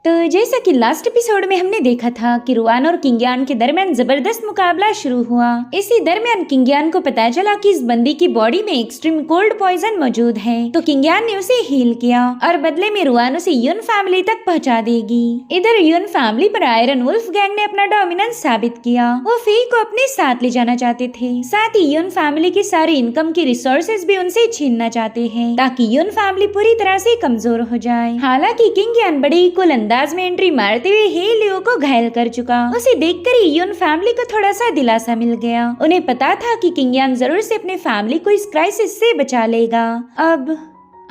तो जैसा कि लास्ट एपिसोड में हमने देखा था कि रुआन और किंगयान के दरमियान जबरदस्त मुकाबला शुरू हुआ। इसी दरमियान किंगयान को पता चला कि इस बंदी की बॉडी में एक्सट्रीम कोल्ड पॉइजन मौजूद है, तो किंगयान ने उसे हील किया और बदले में रुआन उसे युन फैमिली तक पहुंचा देगी। इधर युन फैमिली पर आयरन वुल्फ गैंग ने अपना डोमिनेंस साबित किया। वो फेई को अपने साथ ले जाना चाहते थे, साथ ही युन फैमिली के सारे इनकम के रिसोर्सेज भी उनसे छीनना चाहते हैं ताकि युन फैमिली पूरी तरह से कमजोर हो जाए। हालांकि किंगयान बड़ी कुल अंदाज में एंट्री मारते हुए हे लियो को घायल कर चुका। उसे देखकर ही युन फैमिली को थोड़ा सा दिलासा मिल गया। उन्हें पता था कि किंगयान जरूर से अपने फैमिली को इस क्राइसिस से बचा लेगा। अब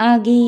आगे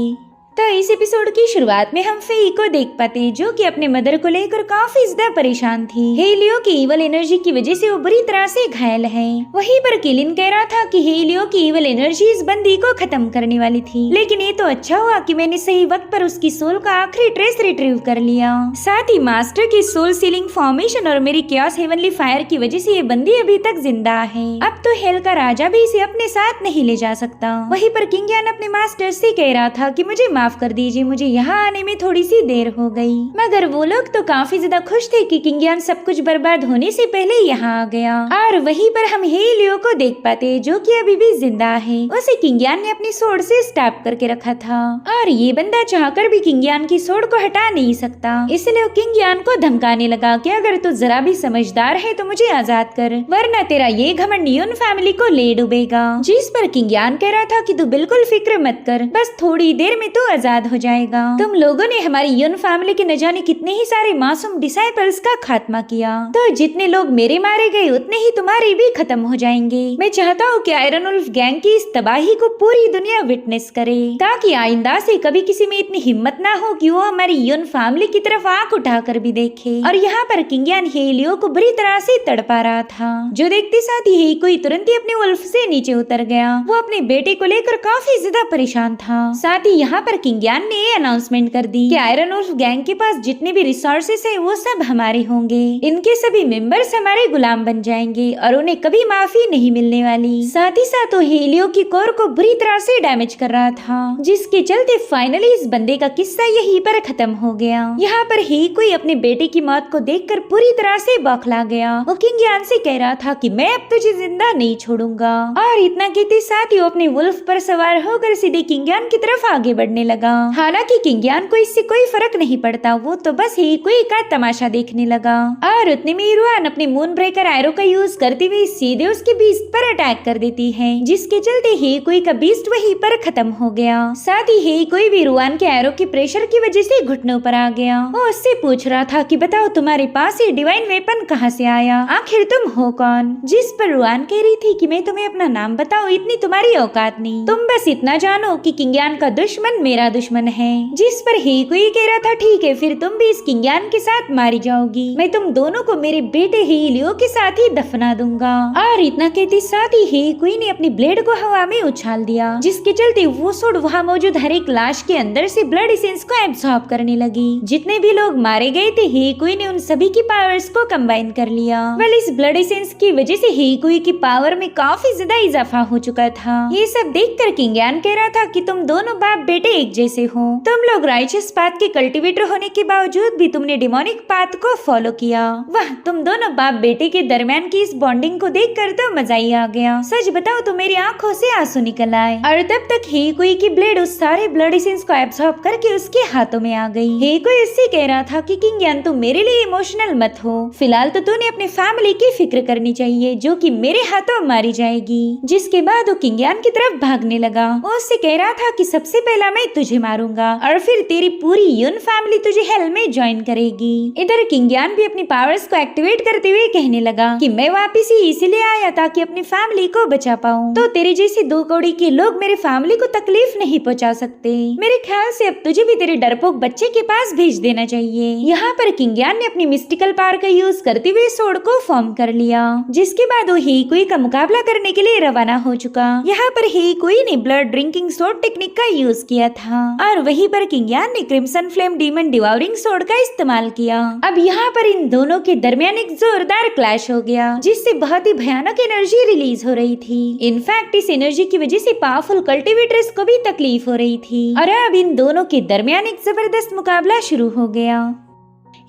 तो इस एपिसोड की शुरुआत में हम फेई को देख पाते हैं, जो कि अपने मदर को लेकर काफी ज्यादा परेशान थी। हेलियो की इवल एनर्जी की वजह से वो बुरी तरह से घायल है। वहीं पर किलिन कह रहा था कि हेलियो की इवल एनर्जी इस बंदी को खत्म करने वाली थी, लेकिन ये तो अच्छा हुआ कि मैंने सही वक्त पर उसकी सोल का आखिरी ट्रेस रिट्रीव कर लिया। साथ ही मास्टर की सोल सीलिंग फॉर्मेशन और मेरी क्यास हेवनली फायर की वजह से ये बंदी अभी तक जिंदा है। अब तो हेल का राजा भी इसे अपने साथ नहीं ले जा सकता। वहीं पर किंगयान अपने मास्टर से कह रहा था कि मुझे माफ कर दीजिए, मुझे यहाँ आने में थोड़ी सी देर हो गई। मगर वो लोग तो काफी ज्यादा खुश थे कि किंगयान सब कुछ बर्बाद होने से पहले यहाँ आ गया। और वहीं पर हम हेलियो को देख पाते जो कि अभी भी जिंदा है। उसे किंगयान ने अपनी सोड से स्टैप करके रखा था और ये बंदा चाहकर भी किंगयान की सोड को हटा नहीं सकता। इसलिए वो किंगयान को धमकाने लगा कि अगर तू जरा भी समझदार है तो मुझे आजाद कर, वरना तेरा ये घमंड युन फैमिली को ले डूबेगा। जिस पर किंगयान कह रहा था कि तू बिल्कुल फिक्र मत कर, बस थोड़ी देर में तू आजाद हो जाएगा। तुम लोगों ने हमारी युन फैमिली के न जाने कितने ही सारे मासूम डिसाइपल्स का खात्मा किया, तो जितने लोग मेरे मारे गए उतने ही तुम्हारे भी खत्म हो जाएंगे। मैं चाहता हूँ कि आयरन वुल्फ गैंग की इस तबाही को पूरी दुनिया विटनेस करे, ताकि आइंदा से कभी किसी में इतनी हिम्मत ना हो कि वो हमारी युन फैमिली की तरफ आंख उठाकर भी देखे। और यहाँ पर किंगयान हेलियो को बुरी तरह से तड़पा रहा था, जो देखते साथ ही कोई तुरंत ही अपने वुल्फ से नीचे उतर गया। वो अपने बेटे को लेकर काफी ज्यादा परेशान था। साथ ही यहाँ पर किंगयान ने ये अनाउंसमेंट कर दी कि आयरन वुल्फ गैंग के पास जितने भी रिसोर्सेस है वो सब हमारे होंगे। इनके सभी मेंबर्स हमारे गुलाम बन जाएंगे और उन्हें कभी माफी नहीं मिलने वाली। साथ ही साथ वो हेलियो की कोर को बुरी तरह से डैमेज कर रहा था, जिसके चलते फाइनली इस बंदे का किस्सा यहीं पर खत्म हो गया। यहाँ पर ही कोई अपने बेटे की मौत को देखकर पूरी तरह से बौखला गया। वो किंगयान से कह रहा था कि मैं अब तुझे जिंदा नहीं छोड़ूंगा। और इतना कहते साथ ही वो अपने वुल्फ पर सवार होकर सीधे किंगयान की तरफ आगे बढ़ने लगा। हालांकि किंगयान को इससे कोई फर्क नहीं पड़ता, वो तो बस ही कोई का तमाशा देखने लगा। और उतने में रुआन अपने मून ब्रेकर एरो का यूज करते हुए सीधे उसके बीस्ट पर अटैक कर देती है, जिसके चलते ही कोई का बीस्ट वहीं पर खत्म हो गया। साथ ही कोई भी रुआन के एरो के प्रेशर की वजह से घुटनों पर आ गया। वो उससे पूछ रहा था कि बताओ तुम्हारे पास ये डिवाइन वेपन कहाँ से आया, आखिर तुम हो कौन? जिस पर रुआन कह रही थी कि मैं तुम्हें अपना नाम बताऊं, इतनी तुम्हारी औकात नहीं, तुम बस इतना जानो कि किंगयान का दुश्मन मेरा दुश्मन है। जिस पर ही कोई कह रहा था ठीक है, फिर तुम भी इस किंगयान के साथ मारी जाओगी, मैं तुम दोनों को मेरे बेटे हेलियो के साथ ही दफना दूंगा। और इतना कहते साथ ही कोई ने अपनी ब्लेड को हवा में उछाल दिया, जिसके चलते वो सोड वहाँ मौजूद हर एक लाश के अंदर से ब्लड एसेंस को एब्सॉर्ब करने लगी। जितने भी लोग मारे गए थे ही कोई ने उन सभी की पावर्स को कंबाइन कर लिया। वेल इस ब्लड एसेंस की वजह से ही कोई की पावर में काफी ज्यादा इजाफा हो चुका था। ये सब देखकर किंगयान कह रहा था कि तुम दोनों बाप बेटे एक जैसे हो। तुम लोग राइचस पाथ के कल्टीवेटर होने के बावजूद भी तुमने डिमोनिक पाथ को फॉलो किया। वाह, तुम दोनों बाप बेटे के दरमियान की इस बॉन्डिंग को देखकर तो मजा ही आ गया। सच बताओ तो मेरी आंखों से आंसू निकल आए। और तब तक ही कोई की ब्लेड उस सारे ब्लड एसेंस को एब्सॉर्ब करके उसके हाथों में आ गई। हे कोई उससे कह रहा था कि किंगयान तुम मेरे लिए इमोशनल मत हो, फिलहाल तो तूने अपने फैमिली की फिक्र करनी चाहिए, जो कि मेरे हाथों मारी जाएगी। जिसके बाद वो किंगयान की तरफ भागने लगा। वो उससे कह रहा था कि सबसे पहला मैं तुझे मारूंगा और फिर तेरी पूरी युन फैमिली तुझे हेल में ज्वाइन करेगी। इधर किंगयान भी अपनी पावर्स को एक्टिवेट करते हुए कहने लगा कि मैं वापस ही इसीलिए आया ताकि अपनी फैमिली को बचा पाऊं, तो तेरे जैसे दो कौड़ी के लोग मेरे फैमिली को तकलीफ नहीं पहुंचा सकते। मेरे ख्याल से अब तुझे भी तेरे डरपोक बच्चे के पास भेज देना चाहिए। यहाँ पर किंगयान ने अपनी मिस्टिकल पावर का यूज करते हुए सोड को फॉर्म कर लिया, जिसके बाद वो ही कोई का मुकाबला करने के लिए रवाना हो चुका। यहाँ पर ही कोई ने ब्लड ड्रिंकिंग सोड टेक्निक का यूज किया था और वहीं पर किंगयान ने क्रिम्सन फ्लेम डीमन डिवाउरिंग सोड का इस्तेमाल किया। अब यहाँ पर इन दोनों के दरमियान एक जोरदार क्लैश हो गया, जिससे बहुत ही भयानक एनर्जी रिलीज हो रही थी। इनफैक्ट इस एनर्जी की वजह से पावरफुल कल्टीवेटर्स को भी तकलीफ हो रही थी। और अब इन दोनों के दरमियान एक जबरदस्त मुकाबला शुरू हो गया।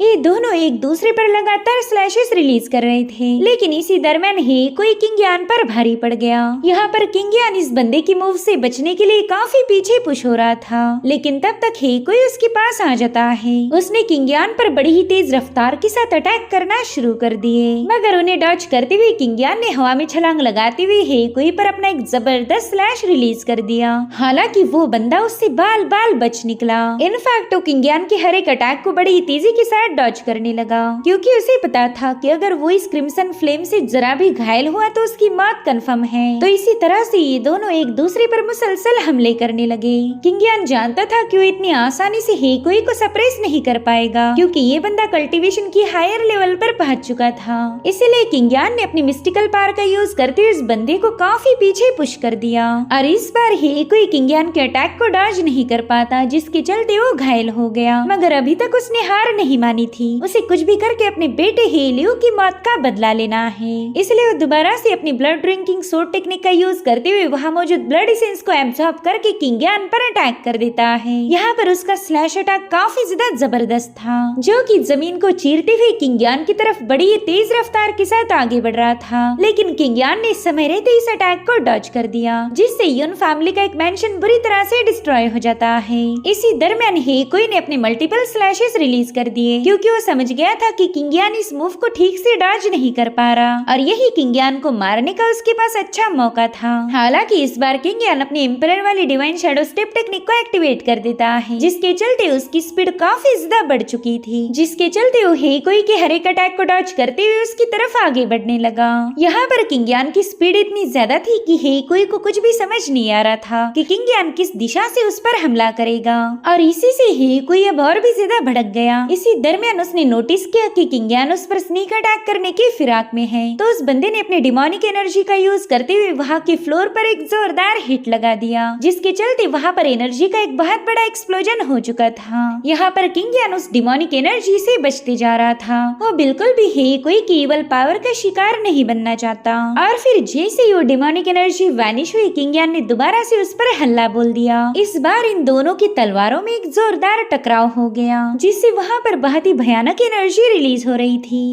ये दोनों एक दूसरे पर लगातार स्लैशेस रिलीज कर रहे थे, लेकिन इसी दरमियान ही कोई किंगयान पर भारी पड़ गया। यहाँ पर किंगयान इस बंदे की मूव से बचने के लिए काफी पीछे पुश हो रहा था, लेकिन तब तक ही कोई उसके पास आ जाता है। उसने किंगयान पर बड़ी ही तेज रफ्तार के साथ अटैक करना शुरू कर दिए, मगर उन्हें डॉज करते हुए किंगयान ने हवा में छलांग लगाते हुए ही कोई पर अपना एक जबरदस्त स्लैश रिलीज कर दिया। हालांकि वो बंदा उससे बाल बाल बच निकला। इनफैक्ट वो किंगयान के हर एक अटैक को बड़ी तेजी के साथ डॉज करने लगा, क्योंकि उसे पता था कि अगर वो इस क्रिम्सन फ्लेम से जरा भी घायल हुआ तो उसकी मौत कंफर्म है। तो इसी तरह से ये दोनों एक दूसरे पर मुसलसल हमले करने लगे। किंगयान जानता था कि वो इतनी आसानी से हेकोई को सप्रेस नहीं कर पाएगा, क्योंकि ये बंदा कल्टीवेशन की हायर लेवल पर पहुंच चुका था। इसीलिए किंगयान ने अपनी मिस्टिकल पावर का यूज करते हुए इस बंदे को काफी पीछे पुश कर दिया, और इस बार हेकोई किंगयान के अटैक को डॉज नहीं कर पाता, जिसके चलते वो घायल हो गया। मगर अभी तक उसने हार नहीं मानी थी। उसे कुछ भी करके अपने बेटे हेलियो की मौत का बदला लेना है। इसलिए वो दोबारा से अपनी ब्लड ड्रिंकिंग सोर्ड टेक्निक का यूज करते हुए वहाँ मौजूद ब्लड एसेंस को एब्जॉर्ब करके किंगयान पर अटैक कर देता है। यहाँ पर उसका स्लैश अटैक काफी ज्यादा जबरदस्त था, जो कि जमीन को चीरते हुए किंगयान की तरफ बड़ी तेज रफ्तार के साथ आगे बढ़ रहा था। लेकिन किंगयान ने समय रहते इस अटैक को डॉज कर दिया, जिससे यून फैमिली का एक मेंशन बुरी तरह से डिस्ट्रॉय हो जाता है। इसी दरमियान हेकोई ने अपने मल्टीपल स्लैशेस रिलीज कर दिए, क्योंकि वो समझ गया था कि किंगयान इस मूव को ठीक से डॉज नहीं कर पा रहा, और यही किंगयान को मारने का उसके पास अच्छा मौका था। हालांकि इस बार किंगयान अपने एम्परर वाली डिवाइन शैडो स्टेप टेक्निक को एक्टिवेट कर देता है, जिसके चलते उसकी स्पीड काफी ज्यादा बढ़ चुकी थी, जिसके चलते वो हेकोई के हर एक अटैक को डॉज करते हुए उसकी तरफ आगे बढ़ने लगा। यहाँ पर किंगयान की स्पीड इतनी ज्यादा थी कि हेकोई को कुछ भी समझ नहीं आ रहा था कि किंगयान किस दिशा से उस पर हमला करेगा, और इसी से हेकोई अब और भी ज्यादा भड़क गया। इसी दरमियान उसने नोटिस किया कि किंगयान उस पर स्नीक अटैक करने की फिराक में है, तो उस बंदे ने अपने डिमोनिक एनर्जी का यूज करते हुए वहाँ के फ्लोर पर एक जोरदार हिट लगा दिया, जिसके चलते वहाँ पर एनर्जी का एक बहुत बड़ा एक्सप्लोजन हो चुका था। यहाँ पर किंगयान उस डिमोनिक एनर्जी से बचते जा रहा था। वो बिल्कुल भी हेकोई की इवल पावर का शिकार नहीं बनना चाहता, और फिर जैसे ही वो डिमोनिक एनर्जी वैनिश हुई, किंगयान ने दोबारा से उस पर हल्ला बोल दिया। इस बार इन दोनों की तलवारों में एक जोरदार टकराव हो गया, जिससे वहाँ पर बहुत ही भयानक एनर्जी रिलीज हो रही थी।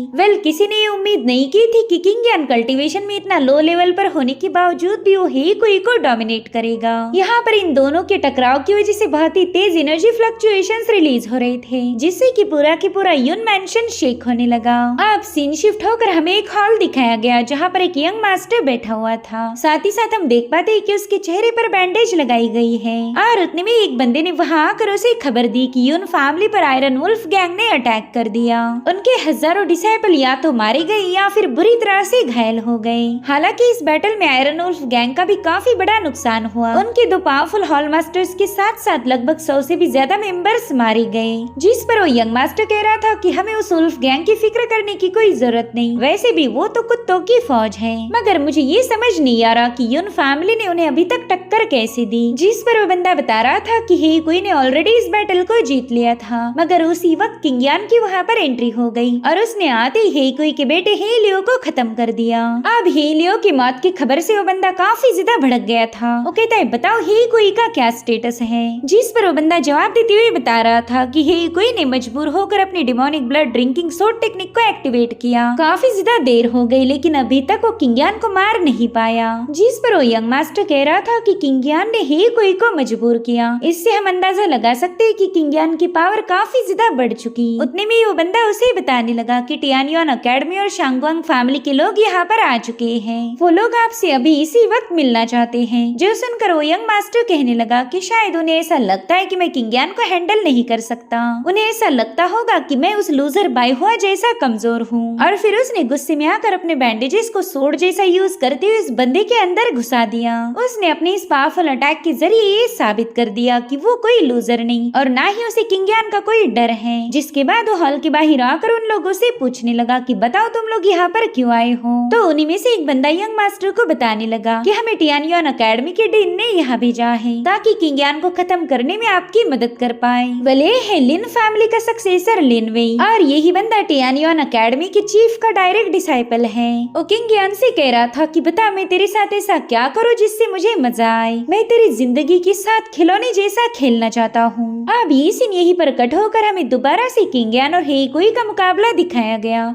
किसी ने ये उम्मीद नहीं की थी कि किंगयान कल्टीवेशन में इतना लो लेवल पर होने के बावजूद भी वो हेकोई को डोमिनेट करेगा। यहाँ पर इन दोनों के टकराव की वजह से बहुत ही तेज एनर्जी फ्लक्चुएशंस रिलीज हो रहे थे, जिससे कि पूरा की पूरा यून मैंशन शेक होने लगा। अब सीन शिफ्ट होकर हमें एक हॉल दिखाया गया, जहाँ पर एक यंग मास्टर बैठा हुआ था। साथ ही साथ हम देख पाते हैं कि उसके चेहरे पर बैंडेज लगाई गई है, और उतने में एक बंदे ने वहाँ आकर उसे खबर दी कि यून फैमिली पर आयरन वुल्फ गैंग ने अटैक कर दिया। उनके हजारों डिसाइपल या तो मारे गए या फिर बुरी तरह से घायल हो गए। हालांकि इस बैटल में आयरन वुल्फ गैंग का भी काफी बड़ा नुकसान हुआ। उनके दो पावरफुल हॉल मास्टर्स के साथ साथ लगभग 100 से भी ज्यादा मेंबर्स मारे गए, जिस पर वो यंग मास्टर कह रहा था कि हमें उस वुल्फ गैंग की फिक्र करने की कोई जरूरत नहीं, वैसे भी वो तो कुत्तों की फौज है। मगर मुझे ये समझ नहीं आ रहा कि यून फैमिली ने उन्हें अभी तक टक्कर कैसे दी, जिस पर वो बंदा बता रहा था कि हेकोई ने ऑलरेडी इस बैटल को जीत लिया था। मगर उसी वक्त किंगयान की वहाँ पर एंट्री हो गई, और उसने आते ही हेकोई के बेटे हेलियो को खत्म कर दिया। अब हेलियो की मौत की खबर से वो बंदा काफी ज्यादा भड़क गया था। वो कहता है, बताओ हेकोई का क्या स्टेटस है, जिस पर वो बंदा जवाब देते हुए बता रहा था कि हेकोई ने मजबूर होकर अपनी demonic blood drinking sword technique को एक्टिवेट किया। काफी ज्यादा देर हो गई, लेकिन अभी तक वो किंगयान को मार नहीं पाया, जिस पर वो यंग मास्टर कह रहा था कि किंगयान ने हेकोई को मजबूर किया। इससे हम अंदाजा लगा सकते हैं कि किंगयान की पावर काफी ज्यादा बढ़ चुकी। उतने में वो बंदा उसे बताने लगा कि टियानयुआन अकेडमी और शांगवांग फैमिली के लोग यहाँ पर आ चुके हैं। वो लोग आपसे अभी इसी वक्त मिलना चाहते हैं। जो सुनकर वो यंग मास्टर कहने लगा कि शायद उन्हें ऐसा लगता है कि मैं किंगयान को हैंडल नहीं कर सकता। उन्हें ऐसा लगता होगा कि मैं उस लूजर बायहुआ जैसा कमजोर हूँ। और फिर उसने गुस्से में आकर अपने बैंडेजेस को सोर्ड जैसा यूज करते हुए इस बंदे के अंदर घुसा दिया। उसने अपने इस पावरफुल अटैक के जरिए ये साबित कर दिया कि वो कोई लूजर नहीं और ना ही उसे किंगयान का कोई डर है। जिसके बाद वो हॉल के बाहर आकर उन लोगों से पूछने लगा कि बताओ तुम लोग यहाँ पर क्यों आए हो। तो उन्हीं में से एक बंदा यंग मास्टर को बताने लगा कि हमें टियानयुआन अकेडमी के डीन ने यहाँ भेजा है ताकि किंगयान को खत्म करने में आपकी मदद कर पाए। वले है लिन फैमिली का सक्सेसर लिन वेई, और यही बंदा टियानयुआन अकेडमी के चीफ का डायरेक्ट डिसाइपल है। वो किंगयान से कह रहा था कि बता मैं तेरे साथ ऐसा क्या करूँ जिससे मुझे मजा आए। मैं तेरी जिंदगी के साथ खिलौने जैसा खेलना चाहता हूँ। अब ये सीन यहीं पर कट होकर हमें दोबारा से किंगयान और हेइकोई का मुकाबला दिखाया गया,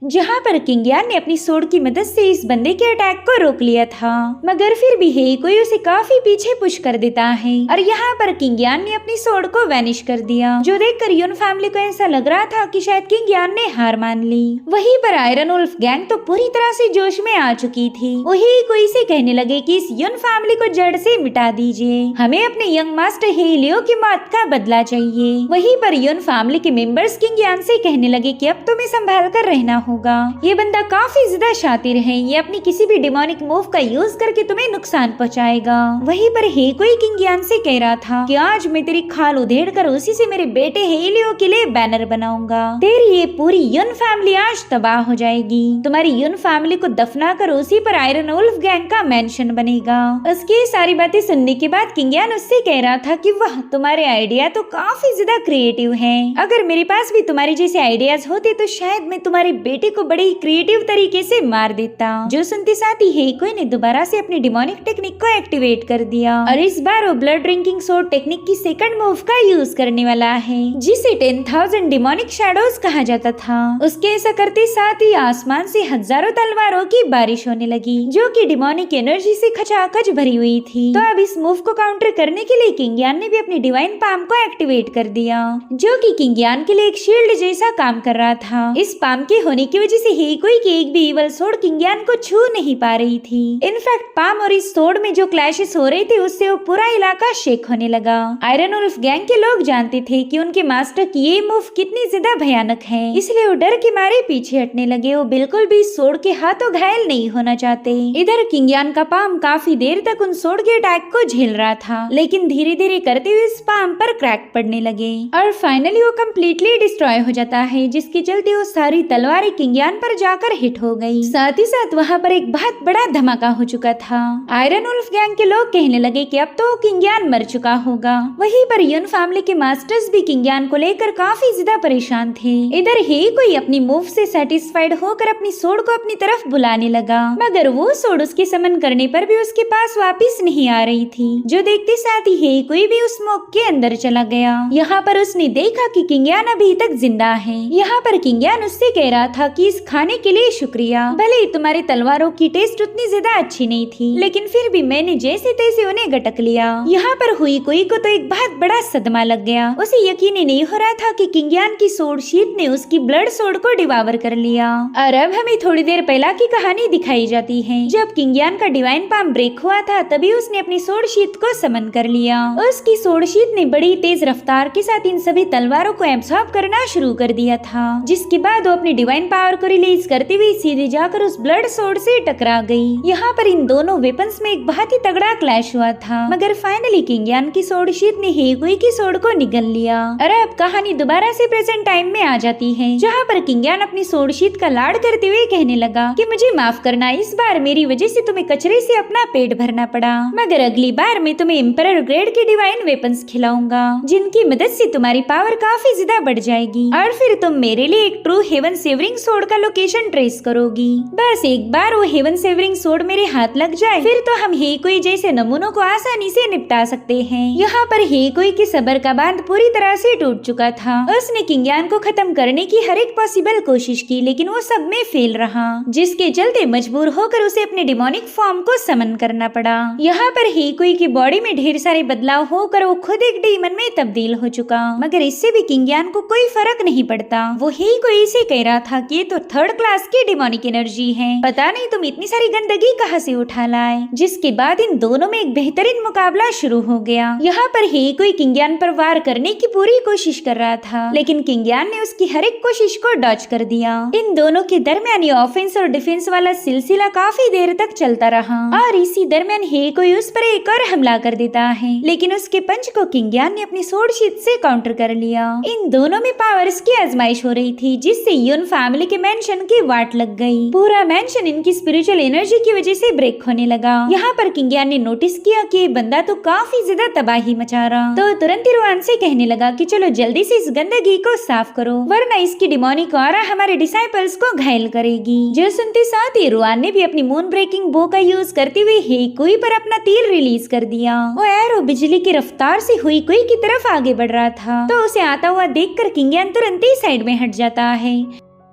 जहाँ पर किंगयान ने अपनी सोड की मदद से इस बंदे के अटैक को रोक लिया था, मगर फिर भी हेइकोई उसे काफी पीछे पुश कर देता है और यहाँ पर किंगयान ने अपनी सोड को वैनिश कर दिया, जो देखकर युन फैमिली को ऐसा लग रहा था कि शायद किंगयान ने हार मान ली। वहीं पर आयरन वुल्फ गैंग तो पूरी तरह से जोश में आ चुकी थी। वो हेइकोई से कहने लगे कि इस युन फैमिली को जड़ से मिटा दीजिए, हमें अपने यंग मास्टर हेलियो की मौत का बदला चाहिए। वहीं पर युन फैमिली के मेंबर्स किंगयान से कहने लगे कि अब तुम्हें संभाल कर रहना होगा, ये बंदा काफी ज्यादा शातिर है, ये अपनी किसी भी डिमोनिक मूव का यूज करके तुम्हें नुकसान पहुंचाएगा। वहीं पर हेइकोई किंगयान से कह रहा था कि आज मैं तेरी खाल उधेड़ कर उसी से मेरे बेटे हेलियो के लिए बैनर बनाऊंगा, तेरी ये पूरी युन फैमिली आज तबाह हो जाएगी, तुम्हारी युन फैमिली को दफना कर उसी पर आयरन वुल्फ गैंग का मेंशन बनेगा। उसकी सारी बातें सुनने के बाद किंगयान उससे कह रहा था कि वाह, तुम्हारे आइडिया तो काफी ज्यादा क्रिएटिव हैं, अगर मेरे पास भी तुम्हारे जैसे आइडियाज होते तो शायद मैं तुम्हारे बेटे को बड़े ही क्रिएटिव तरीके से मार देता। जो सुनते साथ ही हेइकोई ने दोबारा से अपनी डिमोनिक टेक्निक को एक्टिवेट कर दिया और इस बार वो ब्लड ड्रिंकिंग सोड टेक्निक की सेकंड मूव का यूज करने वाला है, जिसे 10,000 डिमोनिक शैडोज कहा जाता था। उसके ऐसा करते साथ ही आसमान से हजारों तलवारों की बारिश होने लगी, जो कि डिमोनिक एनर्जी से खचाखच भरी हुई थी। तो अब इस मूव को काउंटर करने के लिए किंगयान ने भी अपनी डिवाइन पाम को एक्टिवेट कर दिया, जो कि किंगयान के लिए एक शील्ड जैसा काम कर रहा था। इस पाम के होने की वजह से हेइकोई की एक भी इवल सोड किंगयान को छू नहीं पा रही थी। इनफैक्ट पाम और इस सोड में जो क्लैशेस हो रहे थे उससे वो पूरा इलाका शेक होने लगा। आयरन वुल्फ गैंग के लोग जानते थे कि उनके मास्टर की ये मूव कितनी ज्यादा भयानक है, इसलिए वो डर के मारे पीछे हटने लगे। वो बिल्कुल भी सोड के हाथों घायल नहीं होना चाहते। इधर किंगयान का पाम काफी देर तक उन सोड के अटैक को झेल रहा था, लेकिन धीरे धीरे करते हुए इस पाम पर क्रैक पड़ने लगे और फाइनली वो कम्प्लीटली डिस्ट्रॉय हो जाता है, जिसके चलते वो सारी तलवारें किंगयान पर जाकर हिट हो गई। साथ ही साथ वहाँ पर एक बहुत बड़ा धमाका हो चुका था। आयरन वुल्फ गैंग के लोग कहने लगे कि अब तो किंगयान मर चुका होगा। वहीं पर युन फैमिली के मास्टर्स भी किंगयान को लेकर काफी ज्यादा परेशान थे। इधर हेइकोई अपनी मूव से सेटिस्फाइड होकर अपनी सोड को अपनी तरफ बुलाने लगा, मगर वो सोड उसके समन करने पर भी उसके पास वापिस नहीं आ रही थी, जो देखते साथ ही हेइकोई भी उस स्मोक के अंदर चला गया। यहाँ पर उसने देखा कि किंगयान अभी तक जिंदा है। यहाँ पर किंगयान उससे कह रहा था कि इस खाने के लिए शुक्रिया, भले ही तुम्हारी तलवारों की टेस्ट उतनी ज्यादा अच्छी नहीं थी, लेकिन फिर भी मैंने जैसे तैसे उन्हें गटक लिया। यहाँ पर हेइकोई को तो एक बहुत बड़ा सदमा लग गया। उसे यकीन ही नहीं हो रहा था कि किंगयान की सोड शीट ने उसकी ब्लड सोड को डिवावर कर लिया। और अब हमें थोड़ी देर पहला की कहानी दिखाई जाती है। जब किंगयान का डिवाइन पाम ब्रेक हुआ था, तभी उसने अपनी सोड शीट को समन कर लिया। उसकी सोड शीट ने बड़ी तेज रफ्तार के साथ इन सभी तलवारों को एब्सॉर्ब करना शुरू कर दिया था, जिसके बाद वो अपनी डिवाइन पावर को रिलीज करते हुए सीधे जाकर उस ब्लड सोड से टकरा गई। यहाँ पर इन दोनों वेपन्स में एक बहुत ही तगड़ा क्लैश हुआ था, मगर फाइनली किंगयान की सोड शीट ने हेइकोई की सोड को निगल लिया। और अब कहानी दोबारा से प्रेजेंट टाइम में आ जाती है, जहाँ पर किंगयान अपनी सोड शीट का लाड़ करते हुए कहने लगा कि मुझे माफ करना, इस बार मेरी वजह से तुम्हें कचरे से अपना पेट भरना पड़ा, मगर अगली बार मैं तुम्हें एम्परर ग्रेड के डिवाइन वेपन्स खिलाऊंगा, जिनकी मदद से तुम्हारी पावर काफी ज्यादा बढ़ जाएगी और फिर तुम मेरे लिए एक ट्रू हेवन सेवरिंग सोड का लोकेशन ट्रेस करोगी। बस एक बार वो हेवन सेवरिंग सोड मेरे हाथ लग जाए, फिर तो हम हेइकोई जैसे नमूनों को आसानी से निपटा सकते हैं। यहाँ पर हेइकोई के सब्र का बांध पूरी तरह से टूट चुका था। उसने किंगयान को खत्म करने की हर एक पॉसिबल कोशिश की, लेकिन वो सब में फेल रहा, जिसके चलते मजबूर होकर उसे अपने डिमोनिक फॉर्म को समन करना पड़ा। यहाँ पर हेइकोई की बॉडी में ढेर सारे बदलाव होकर वो खुद एक डीमन में तब्दील हो चुका, मगर इससे भी किंगयान को कोई फर्क नहीं पड़ता। वो हेइकोई से कह रहा था कि ये तो थर्ड क्लास की डिमोनिक एनर्जी है, पता नहीं तुम इतनी सारी गंदगी कहाँ से उठा लाए। जिसके बाद इन दोनों में एक बेहतरीन मुकाबला शुरू हो गया। यहाँ पर हेइकोई किंगयान पर वार करने की पूरी कोशिश कर रहा था, लेकिन किंगयान ने उसकी हर एक कोशिश को डॉज कर दिया। इन दोनों के दरमियान ये ऑफेंस और डिफेंस वाला सिलसिला काफी देर तक चलता रहा और इसी दरमियान हेइकोई उस पर एक और हमला कर देता है, लेकिन उसके पंच को किंगयान ने अपनी सोड शीट से काउंटर कर लिया। इन दोनों में पावर्स की आजमाइश हो रही थी, जिससे युन फैमिली के मेंशन की वाट लग गई। पूरा मेंशन इनकी स्पिरिचुअल एनर्जी की वजह से ब्रेक होने लगा। यहाँ पर किंगयान ने नोटिस किया कि ये बंदा तो काफी ज्यादा तबाही मचा रहा, तो तुरंत ही रोआन से कहने लगा कि चलो जल्दी से इस गंदगी को साफ करो, वरना वरना इसकी डिमोनिक ऑरा हमारे डिसाइपल्स को घायल करेगी। जो सुनते साथ ही रुआन ने भी अपनी मून ब्रेकिंग बो का यूज करते हुए हेकुई पर अपना तीर रिलीज कर दिया। वो एरो बिजली की रफ्तार से हुईकुई की तरफ आगे बढ़ रहा था, तो उसे आता हुआ देखकर किंगियान तुरंत ही साइड में हट जाता है,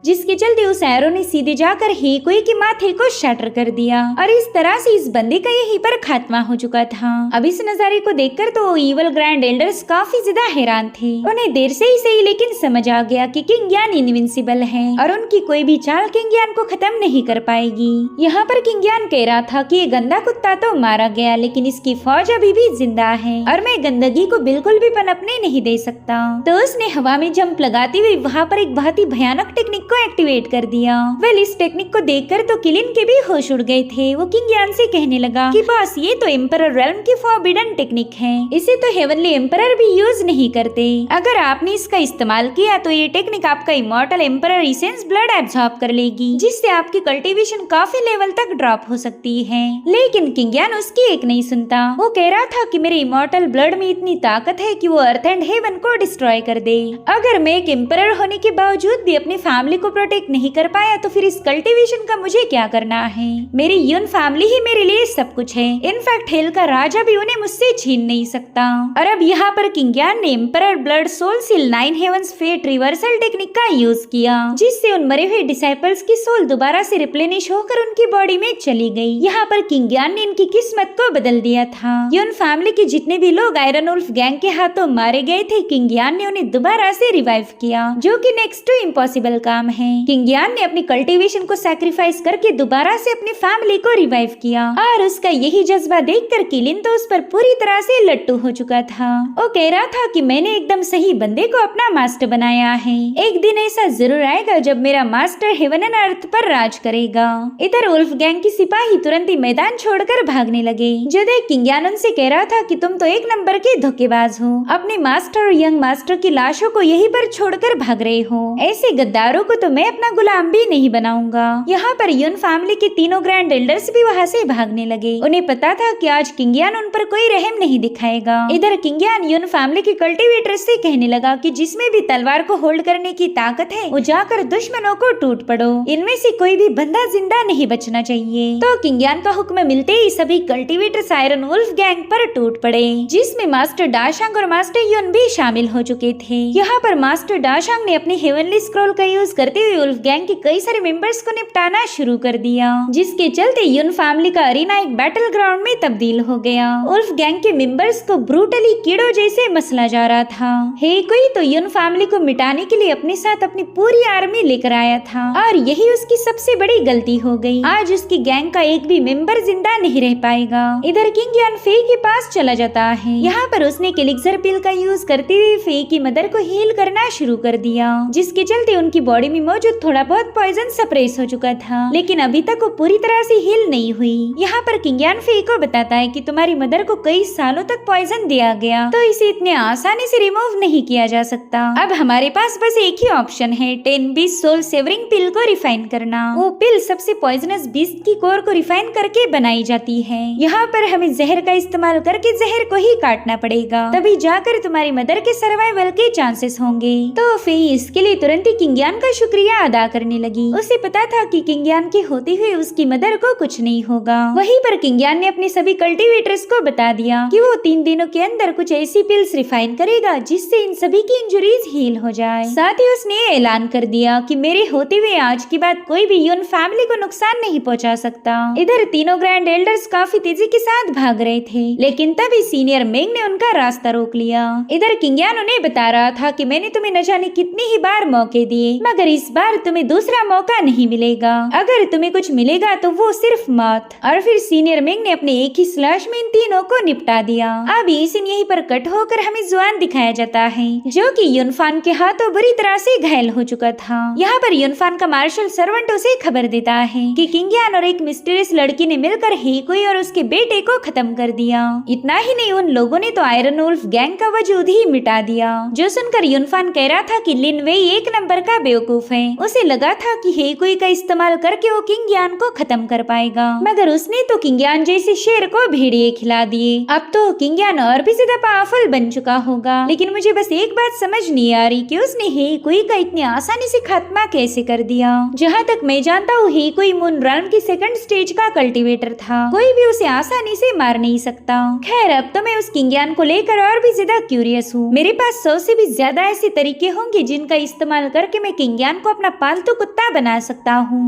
जिसके चलते उस एरो ने सीधे जाकर हेकुई के माथे को शटर कर दिया और इस तरह से इस बंदे का यहीं पर खात्मा हो चुका था। अब इस नजारे को देखकर तो ईवल ग्रैंड एल्डर्स काफी ज्यादा हैरान थे। उन्हें देर से ही सही लेकिन समझ आ गया कि किंगियान इनविंसिबल है और उनकी कोई भी चाल किंगियान को खत्म नहीं कर पाएगी। यहाँ पर किंगियान कह रहा था कि ये गंदा कुत्ता तो मारा गया लेकिन इसकी फौज अभी भी जिंदा है और मैं गंदगी को बिल्कुल भी पनपने नहीं दे सकता। तो उसने हवा में जंप लगाते हुए वहाँ पर एक बहुत ही भयानक टेक्निक को एक्टिवेट कर दिया। वेल इस टेक्निक को देखकर तो किलिन के भी होश उड़ गए थे। वो किंगियान से कहने लगा कि बॉस ये तो एम्परर रेल्म की फॉरबिडन टेक्निक है, इसे तो हेवनली एम्परर भी यूज नहीं करते। अगर आपने इसका इस्तेमाल किया तो ये टेक्निक आपका immortal emperor essence blood absorb कर लेगी, जिससे आपकी कल्टीवेशन काफी लेवल तक ड्रॉप हो सकती है। लेकिन किंगियान उसकी एक नहीं सुनता। वो कह रहा था कि मेरे इमॉर्टल ब्लड में इतनी ताकत है कि वो अर्थ एंड हेवन को डिस्ट्रॉय कर दे। अगर मैं एक एम्परर होने के बावजूद भी अपनी फैमिली को प्रोटेक्ट नहीं कर पाया तो फिर इस कल्टीवेशन का मुझे क्या करना है। मेरी यून फैमिली ही मेरे लिए सब कुछ है। इनफैक्ट हेल का राजा भी उन्हें मुझसे छीन नहीं सकता। और अब यहाँ पर किंगियान ने emperor blood soul seal 9 heavens fate reversal technique का यूज किया, जिससे उन मरे हुए डिसाइपल्स की सोल दोबारा से रिप्लेनिश होकर उनकी बॉडी में चली गई। यहाँ पर किंगियान ने इनकी किस्मत को बदल दिया था। यून फैमिली के जितने भी लोग आयरन वुल्फ गैंग के हाथों मारे गए थे, किंगियान ने उन्हें दोबारा से रिवाइव किया, जो कि नेक्स्ट टू इम्पॉसिबल काम है। किंगियान ने अपनी कल्टीवेशन को सैक्रिफाइस करके दोबारा से अपनी फैमिली को रिवाइव किया और उसका यही जज्बा देखकर किलिन तो उस पर पूरी तरह से लट्टू हो चुका था। वो कह रहा था कि मैंने एकदम सही बंदे को अपना मास्टर बनाया है। एक दिन ऐसा जरूर आएगा जब मेरा मास्टर हेवन एंड अर्थ पर राज करेगा। इधर वुल्फ गैंग की सिपाही तुरंत ही मैदान छोड़कर भागने लगे। जो देख किंगियान उनसे कह रहा था कि तुम तो एक नंबर के धोखेबाज हो, अपने मास्टर और यंग मास्टर की लाशों को यहीं पर छोड़कर भाग रहे हो। ऐसे गद्दारों को तो मैं अपना गुलाम भी नहीं बनाऊंगा। यहाँ पर यून फैमिली के तीनों ग्रैंड एल्डर्स भी वहाँ से भागने लगे। उन्हें पता था कि आज किंगियान उन पर कोई रहम नहीं दिखाएगा। इधर किंगियान यून फैमिली के कल्टीवेटर से कहने लगा कि जिसमें भी तलवार को होल्ड करने की ताकत है वो जाकर दुश्मनों को टूट पड़ो, इनमें से कोई भी बंदा जिंदा नहीं बचना चाहिए। तो किंगियान का हुक्म मिलते ही सभी कल्टीवेटर्स आयरन वुल्फ गैंग पर टूट पड़े, जिसमें मास्टर डाशांग और मास्टर यून भी शामिल हो चुके थे। यहाँ पर मास्टर डाशांग ने अपनी हेवनली स्क्रॉल का यूज करते हुए वुल्फ गैंग के कई सारे मेंबर्स को निपटाना शुरू कर दिया, जिसके चलते यून फैमिली का अरीना एक बैटल ग्राउंड में तब्दील हो गया। वुल्फ गैंग के मेंबर्स को ब्रूटली कीड़ों जैसे मसला जा रहा था। हेकुई तो यून फैमिली को मिटाने के लिए अपने साथ अपनी पूरी आर्मी लेकर आया था और यही उसकी सबसे बड़ी गलती हो गई। आज उसकी गैंग का एक भी मेंबर जिंदा नहीं रह पाएगा। इधर किंगियान फे के पास चला जाता है। यहाँ पर उसने एलिक्सर पिल का यूज करते हुए फे की मदर को हील करना शुरू कर दिया, जिसके चलते उनकी बॉडी में मौजूद थोड़ा बहुत पॉइजन सप्रेस हो चुका था, लेकिन अभी तक वो पूरी तरह से हील नहीं हुई। यहाँ पर किंगियान फे को बताता है कि तुम्हारी मदर को कई सालों तक पॉइजन दिया गया, तो इसे इतने आसानी से रिमूव नहीं किया जा सकता। अब हमारे पास बस एक ही ऑप्शन है, 10 बीस्ट सोल सेवरिंग पिल को रिफाइन करना। वो पिल सबसे पॉइजनस बीस्ट की कोर को रिफाइन करके बनाई जाती है। यहाँ पर हमें जहर का इस्तेमाल करके जहर को ही काटना पड़ेगा, तभी जाकर तुम्हारी मदर के सर्वाइवल के चांसेस होंगे। तो फे इसके लिए तुरंत ही किंगियान का शुक्रिया अदा करने लगी। उसे पता था कि किंगियान के होते हुए उसकी मदर को कुछ नहीं होगा। वहीं पर किंगियान ने अपने सभी कल्टीवेटर्स को बता दिया कि वो 3 दिनों के अंदर कुछ ऐसी पिल्स रिफाइन करेगा जिससे इन सभी की इंजरीज हील हो जाए। साथ ही उसने ऐलान कर दिया कि मेरे होते हुए आज के बाद कोई भी यून फैमिली को नुकसान नहीं पहुंचा सकता। इधर तीनों ग्रैंड एल्डर्स काफी तेजी के साथ भाग रहे थे, लेकिन तभी सीनियर मेंग ने उनका रास्ता रोक लिया। इधर किंगियान उन्हें बता रहा था कि मैंने तुम्हें न जाने कितनी ही बार मौके दिए, मगर इस बार तुम्हें दूसरा मौका नहीं मिलेगा। अगर तुम्हें कुछ मिलेगा तो वो सिर्फ मौत। और फिर सीनियर मेंग ने अपने एक ही स्लैश में इन तीनों को निपटा दिया। अब ये सीन यहीं पर कट होकर हमें जुआन दिखाया जाता है, जो कि यूनफान के हाथों बुरी तरह से घायल हो चुका था। यहाँ पर यूनफान का मार्शल सर्वेंट उसे खबर देता है कि किंगियान और एक मिस्टीरियस लड़की ने मिलकर हेकुई और उसके बेटे को खत्म कर दिया। इतना ही नहीं, उन लोगों ने तो आयरन वुल्फ गैंग का वजूद ही मिटा दिया। जो सुनकर यूनफान कह रहा था कि लिन वेई एक नंबर का बेवकूफ प्रूफ है। उसे लगा था कि हेकुई का इस्तेमाल करके वो किंग यान को खत्म कर पाएगा, मगर उसने तो किंग यान जैसे शेर को भेड़िए खिला दिए। अब तो किंग यान और भी ज्यादा पावरफुल बन चुका होगा। लेकिन मुझे बस एक बात समझ नहीं आ रही कि उसने हेकुई का इतनी आसानी से खात्मा कैसे कर दिया। जहाँ तक मैं जानता हूँ हेकुई मून रॉल्म की सेकंड स्टेज का कल्टीवेटर था, कोई भी उसे आसानी से मार नहीं सकता। खैर अब तो मैं उस किंग यान को लेकर और भी ज्यादा क्यूरियस हूँ। मेरे पास 100 से भी ज्यादा ऐसे तरीके होंगे जिनका इस्तेमाल करके मैं किंग यान को अपना पालतू कुत्ता बना सकता हूँ।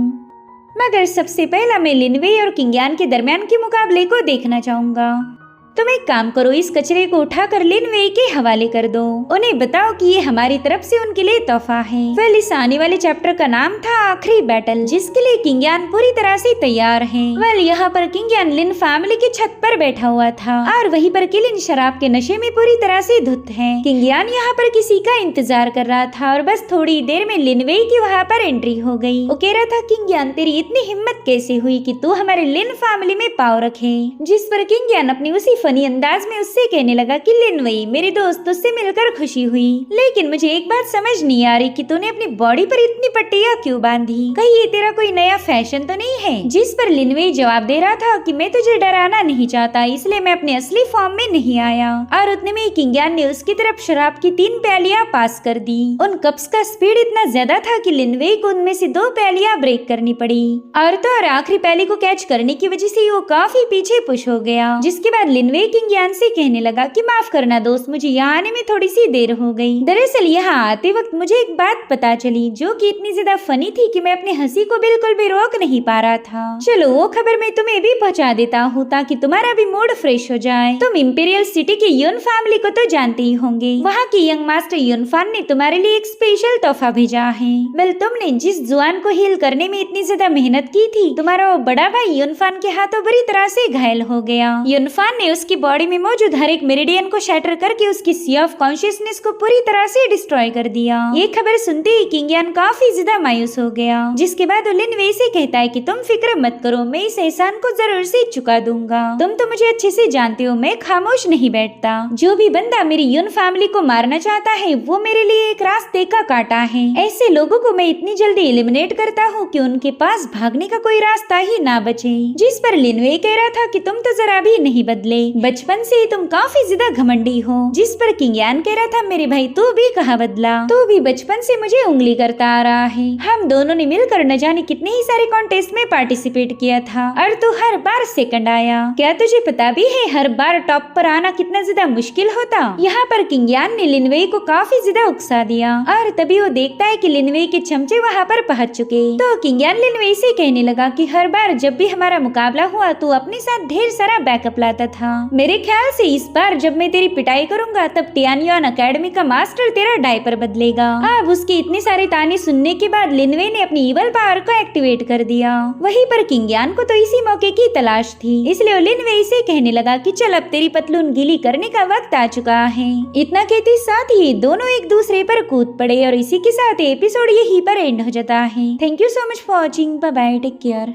मगर सबसे पहला मैं लिन वेई और किंग यान के दरमियान के मुकाबले को देखना चाहूंगा। तुम एक काम करो, इस कचरे को उठाकर लिन वेई के हवाले कर दो। उन्हें बताओ कि ये हमारी तरफ से उनके लिए तोहफा है। वेल इस आने वाले चैप्टर का नाम था आखिरी बैटल, जिसके लिए किंग यान पूरी तरह से तैयार है। वेल यहाँ पर किंग यान लिन फैमिली की छत पर बैठा हुआ था और वहीं पर किलिन शराब के नशे में पूरी तरह से धुत है। किंग यान यहाँ पर किसी का इंतजार कर रहा था और बस थोड़ी देर में लिन वेई की वहाँ पर एंट्री हो गई। वो कह रहा था किंग यान तेरी इतनी हिम्मत कैसे हुई कि तू हमारे लिन फैमिली में पाँव रखे। जिस पर किंग यान अपनी उसी फनी अंदाज में उससे कहने लगा कि लिन वेई मेरे दोस्त तुझसे मिलकर खुशी हुई, लेकिन मुझे एक बात समझ नहीं आ रही कि तूने अपनी बॉडी पर इतनी पट्टियां क्यों बांधी, कहीं ये तेरा कोई नया फैशन तो नहीं है। जिस पर लिन वेई जवाब दे रहा था कि मैं तुझे डराना नहीं चाहता, इसलिए मैं अपने असली फॉर्म में नहीं आया। और उतने में किंग यान ने उसकी तरफ शराब की 3 प्यालियां पास कर दी। उन कप्स का स्पीड इतना ज्यादा था कि लिन वेई को उनमें से 2 प्यालियां ब्रेक करनी पड़ी और तो और आखिरी प्याली को कैच करने की वजह से वो काफी पीछे पुश हो गया। जिसके बाद लिन वेई किंग यान से कहने लगा कि माफ करना दोस्त, मुझे यहाँ आने में थोड़ी सी देर हो गई। दरअसल यहाँ आते वक्त मुझे एक बात पता चली जो कि इतनी ज्यादा फनी थी कि मैं अपनी हंसी को बिल्कुल भी रोक नहीं पा रहा था। चलो वो खबर मैं तुम्हें भी पहुँचा देता हूँ ताकि तुम्हारा भी मूड फ्रेश हो जाए। तुम इंपीरियल सिटी के युन फैमिली को तो जानते ही होंगे। वहाँ के यंग मास्टर युनफान ने तुम्हारे लिए एक स्पेशल तोहफा भेजा है। वेल तुमने जिस जुआन को हील करने में इतनी ज्यादा मेहनत की थी, तुम्हारा वो बड़ा भाई युनफान के हाथों बुरी तरह से घायल हो गया। युनफान ने उसकी बॉडी में मौजूद हर एक मेरिडियन को शैटर करके उसकी सी ऑफ कॉन्शियसनेस को पूरी तरह से डिस्ट्रॉय कर दिया। ये खबर सुनते ही किंग यान काफी ज्यादा मायूस हो गया। जिसके बाद वो लिन वेई से कहता है कि तुम फिक्र मत करो, मैं इस एहसान को जरूर से चुका दूंगा। तुम तो मुझे अच्छे से जानते हो, मैं खामोश नहीं बैठता। जो भी बंदा मेरी युन फैमिली को मारना चाहता है वो मेरे लिए एक रास्ते का कांटा है। ऐसे लोगों को मैं इतनी जल्दी एलिमिनेट करता हूँ कि उनके पास भागने का कोई रास्ता ही ना बचे। जिस पर लिन वेई कह रहा था कि तुम तो जरा भी नहीं बदले, बचपन से ही तुम काफी ज्यादा घमंडी हो। जिस पर किंग यान कह रहा था मेरे भाई तू भी कहाँ बदला, तू भी बचपन से मुझे उंगली करता आ रहा है। हम दोनों ने मिलकर न जाने कितने ही सारे कॉन्टेस्ट में पार्टिसिपेट किया था और तू हर बार सेकंड आया। क्या तुझे पता भी है हर बार टॉप पर आना कितना ज्यादा मुश्किल होता। यहाँ पर किंग यान ने लिन वेई को काफी ज्यादा उकसा दिया और तभी वो देखता है कि लिन वेई के चमचे वहाँ पर पहुँच चुके। तो किंग यान लिन वेई से कहने लगा कि हर बार जब भी हमारा मुकाबला हुआ तू अपने साथ ढेर सारा बैकअप लाता था। मेरे ख्याल से इस बार जब मैं तेरी पिटाई करूंगा तब टियानयुआन एकेडमी का मास्टर तेरा डायपर बदलेगा। अब उसके इतने सारे ताने सुनने के बाद लिन वेई ने अपनी इवल पावर को एक्टिवेट कर दिया। वहीं पर किंग यान को तो इसी मौके की तलाश थी, इसलिए वो लिन वेई से कहने लगा कि चल अब तेरी पतलून गीली करने का वक्त आ चुका है। इतना कहते साथ ही दोनों एक दूसरे पर कूद पड़े और इसी के साथ एपिसोड यहीं पर एंड हो जाता है। Thank you so much for watching, bye bye, take care.